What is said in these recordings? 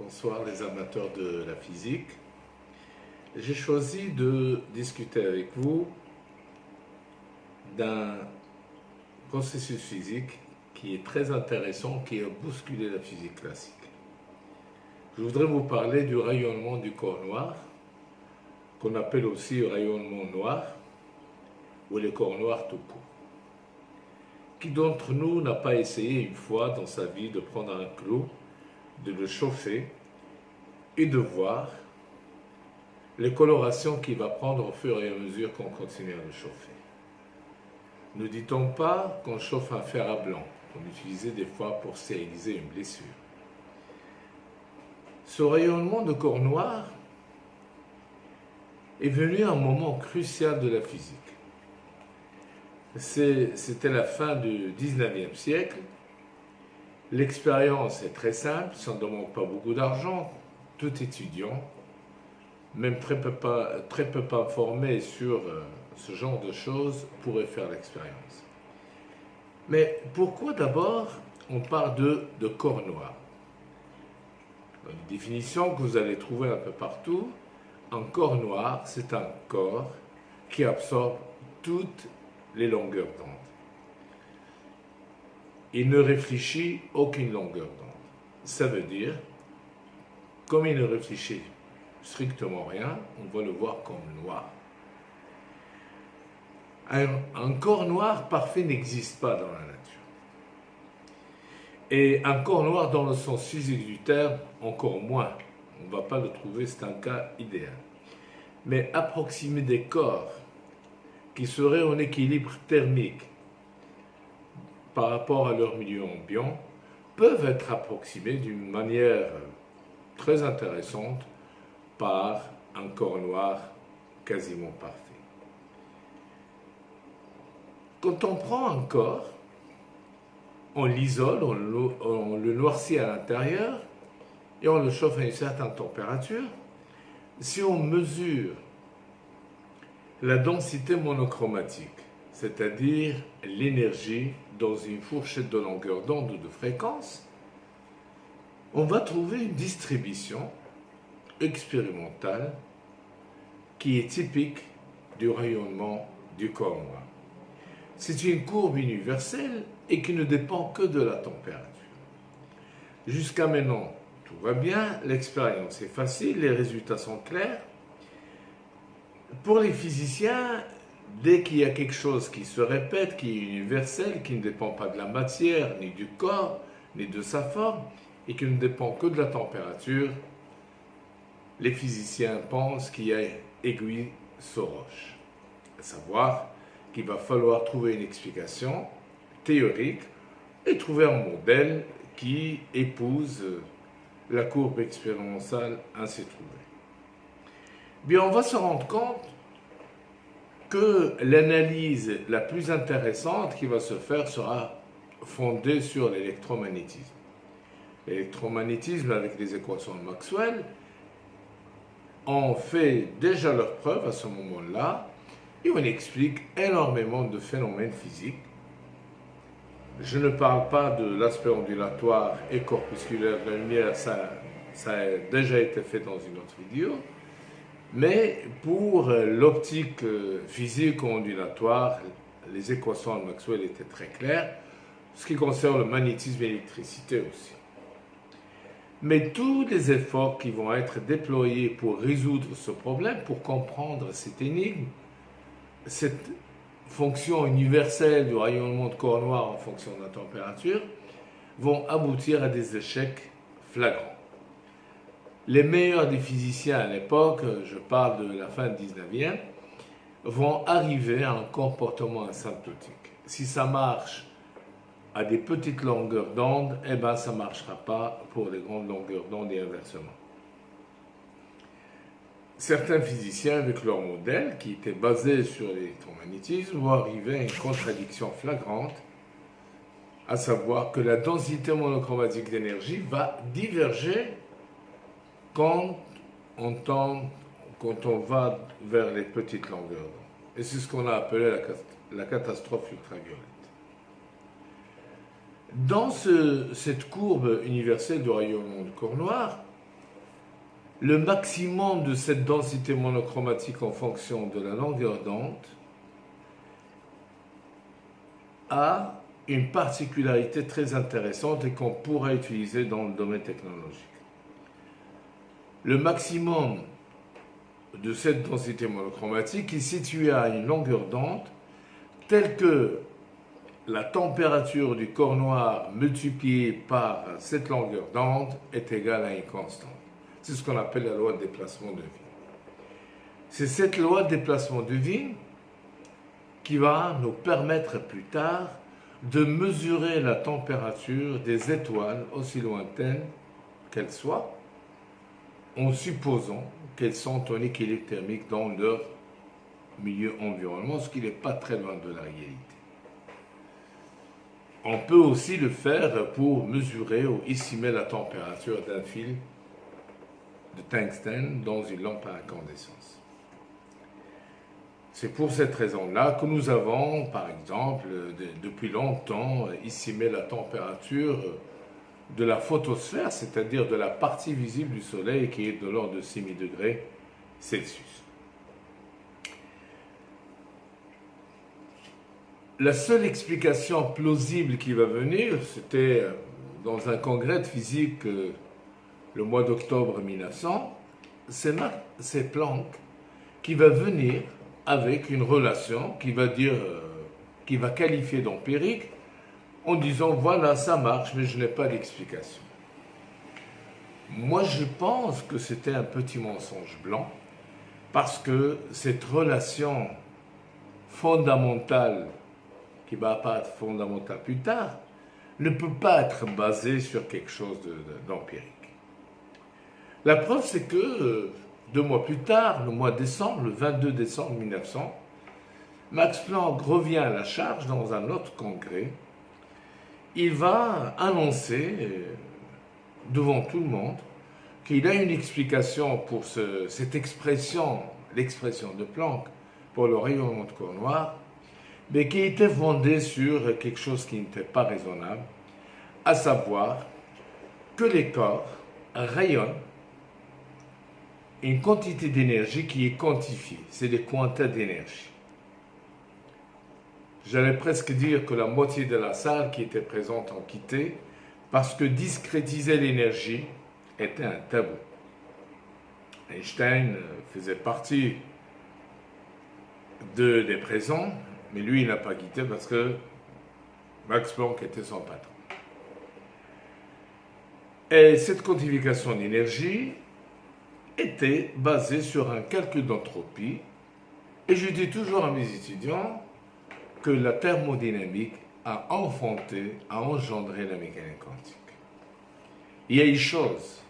Bonsoir les amateurs de la physique. J'ai choisi de discuter avec vous d'un processus physique qui est très intéressant, qui a bousculé la physique classique. Je voudrais vous parler du rayonnement du corps noir, qu'on appelle aussi rayonnement noir, ou le corps noir tout court. Qui d'entre nous n'a pas essayé une fois dans sa vie de prendre un clou, de le chauffer et de voir les colorations qu'il va prendre au fur et à mesure qu'on continue à le chauffer. Ne dit-on pas qu'on chauffe un fer à blanc, qu'on utilisait des fois pour stériliser une blessure. Ce rayonnement de corps noir est venu à un moment crucial de la physique. C'était la fin du 19e siècle. L'expérience est très simple, ça ne demande pas beaucoup d'argent. Tout étudiant, même très peu informé sur ce genre de choses, pourrait faire l'expérience. Mais pourquoi d'abord on parle de corps noir? Une définition que vous allez trouver un peu partout, un corps noir, c'est un corps qui absorbe toutes les longueurs d'onde. Il ne réfléchit aucune longueur d'onde. Ça veut dire, comme il ne réfléchit strictement rien, on va le voir comme noir. Un corps noir parfait n'existe pas dans la nature. Et un corps noir dans le sens physique du terme, encore moins. On ne va pas le trouver, c'est un cas idéal. Mais approximer des corps qui seraient en équilibre thermique par rapport à leur milieu ambiant peuvent être approximés d'une manière très intéressante par un corps noir quasiment parfait. Quand on prend un corps, on l'isole, on le noircit à l'intérieur et on le chauffe à une certaine température. Si on mesure la densité monochromatique, c'est-à-dire l'énergie dans une fourchette de longueur d'onde ou de fréquence, on va trouver une distribution expérimentale qui est typique du rayonnement du corps noir. C'est une courbe universelle et qui ne dépend que de la température. Jusqu'à maintenant, tout va bien, l'expérience est facile, les résultats sont clairs. Pour les physiciens, dès qu'il y a quelque chose qui se répète, qui est universel, qui ne dépend pas de la matière, ni du corps, ni de sa forme, et qui ne dépend que de la température, les physiciens pensent qu'il y a aiguille sur roche. À savoir qu'il va falloir trouver une explication théorique et trouver un modèle qui épouse la courbe expérimentale ainsi trouvée. Bien, on va se rendre compte que l'analyse la plus intéressante qui va se faire sera fondée sur l'électromagnétisme. L'électromagnétisme, avec les équations de Maxwell, ont fait déjà leur preuve à ce moment-là et on explique énormément de phénomènes physiques. Je ne parle pas de l'aspect ondulatoire et corpusculaire de la lumière, ça a déjà été fait dans une autre vidéo. Mais pour l'optique physique ondulatoire, les équations de Maxwell étaient très claires. Ce qui concerne le magnétisme et l'électricité aussi. Mais tous les efforts qui vont être déployés pour résoudre ce problème, pour comprendre cette énigme, cette fonction universelle du rayonnement de corps noir en fonction de la température, vont aboutir à des échecs flagrants. Les meilleurs des physiciens à l'époque, je parle de la fin du 19e, vont arriver à un comportement asymptotique. Si ça marche à des petites longueurs d'onde, eh ben ça ne marchera pas pour les grandes longueurs d'onde et inversement. Certains physiciens, avec leur modèle, qui était basé sur l'électromagnétisme, vont arriver à une contradiction flagrante, à savoir que la densité monochromatique d'énergie va diverger quand on va vers les petites longueurs d'onde. Et c'est ce qu'on a appelé la catastrophe ultraviolette. Dans cette courbe universelle du rayonnement du corps noir, le maximum de cette densité monochromatique en fonction de la longueur d'onde a une particularité très intéressante et qu'on pourra utiliser dans le domaine technologique. Le maximum de cette densité monochromatique est situé à une longueur d'onde telle que la température du corps noir multipliée par cette longueur d'onde est égale à une constante. C'est ce qu'on appelle la loi de déplacement de Wien. C'est cette loi de déplacement de Wien qui va nous permettre plus tard de mesurer la température des étoiles, aussi lointaines qu'elles soient, en supposant qu'elles sont en équilibre thermique dans leur milieu environnement, ce qui n'est pas très loin de la réalité. On peut aussi le faire pour mesurer ou estimer la température d'un fil de tungstène dans une lampe à incandescence. C'est pour cette raison-là que nous avons, par exemple, depuis longtemps, estimé la température de la photosphère, c'est-à-dire de la partie visible du Soleil qui est de l'ordre de 6000 degrés Celsius. La seule explication plausible qui va venir, c'était dans un congrès de physique le mois d'octobre 1900, c'est Planck qui va venir avec une relation qui va qualifier d'empirique en disant voilà, ça marche, mais je n'ai pas d'explication. Moi, je pense que c'était un petit mensonge blanc parce que cette relation fondamentale, qui va apparaître fondamentale plus tard, ne peut pas être basée sur quelque chose d'empirique. La preuve, c'est que 2 mois plus tard, le mois de décembre, le 22 décembre 1900, Max Planck revient à la charge dans un autre congrès. Il va annoncer devant tout le monde qu'il a une explication pour cette expression, l'expression de Planck pour le rayonnement de corps noir, mais qui était fondée sur quelque chose qui n'était pas raisonnable, à savoir que les corps rayonnent une quantité d'énergie qui est quantifiée, c'est des quantas d'énergie. J'allais presque dire que la moitié de la salle qui était présente ont quitté parce que discrétiser l'énergie était un tabou. Einstein faisait partie des présents, mais lui il n'a pas quitté parce que Max Planck était son patron. Et cette quantification d'énergie était basée sur un calcul d'entropie, et je dis toujours à mes étudiants que la thermodynamique a engendré la mécanique quantique. Il y a une chose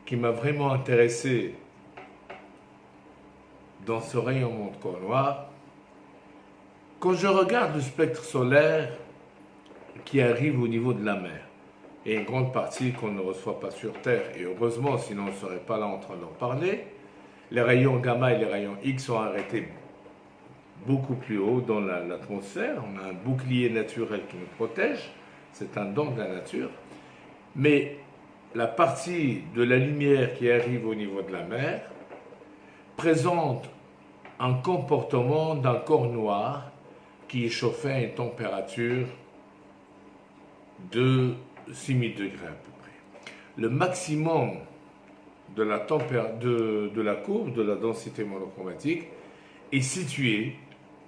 qui m'a vraiment intéressé dans ce rayonnement de corps noir. Quand je regarde le spectre solaire qui arrive au niveau de la mer, et une grande partie qu'on ne reçoit pas sur Terre, et heureusement, sinon on ne serait pas là en train d'en parler, les rayons gamma et les rayons X sont arrêtés beaucoup plus haut dans l'atmosphère. On a un bouclier naturel qui nous protège, c'est un don de la nature, mais la partie de la lumière qui arrive au niveau de la mer présente un comportement d'un corps noir qui est chauffé à une température de 6000 degrés à peu près. Le maximum de la courbe de la densité monochromatique est situé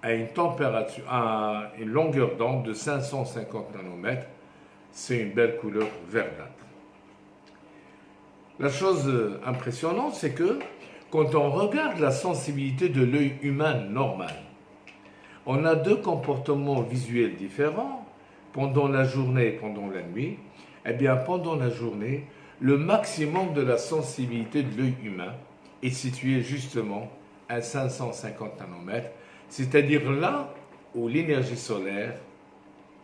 à une température, à une longueur d'onde de 550 nanomètres. C'est une belle couleur verdâtre. La chose impressionnante, c'est que quand on regarde la sensibilité de l'œil humain normal, on a 2 comportements visuels différents pendant la journée et pendant la nuit. Eh bien, pendant la journée, le maximum de la sensibilité de l'œil humain est situé justement à 550 nanomètres, c'est-à-dire là où l'énergie solaire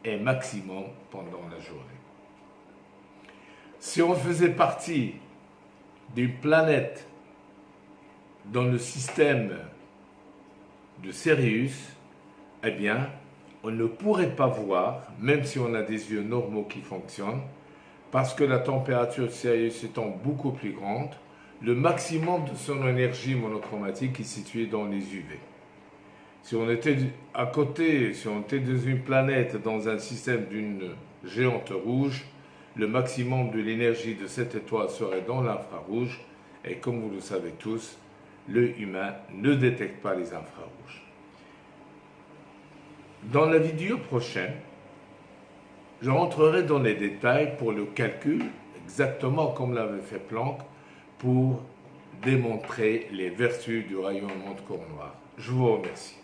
est maximum pendant la journée. Si on faisait partie d'une planète dans le système de Sirius, eh bien, on ne pourrait pas voir, même si on a des yeux normaux qui fonctionnent, parce que la température de Sirius étant beaucoup plus grande, le maximum de son énergie monochromatique est situé dans les UV. Si on était à côté, si on était dans une planète, dans un système d'une géante rouge, le maximum de l'énergie de cette étoile serait dans l'infrarouge, et comme vous le savez tous, l'œil humain ne détecte pas les infrarouges. Dans la vidéo prochaine, je rentrerai dans les détails pour le calcul, exactement comme l'avait fait Planck, pour démontrer les vertus du rayonnement de corps noir. Je vous remercie.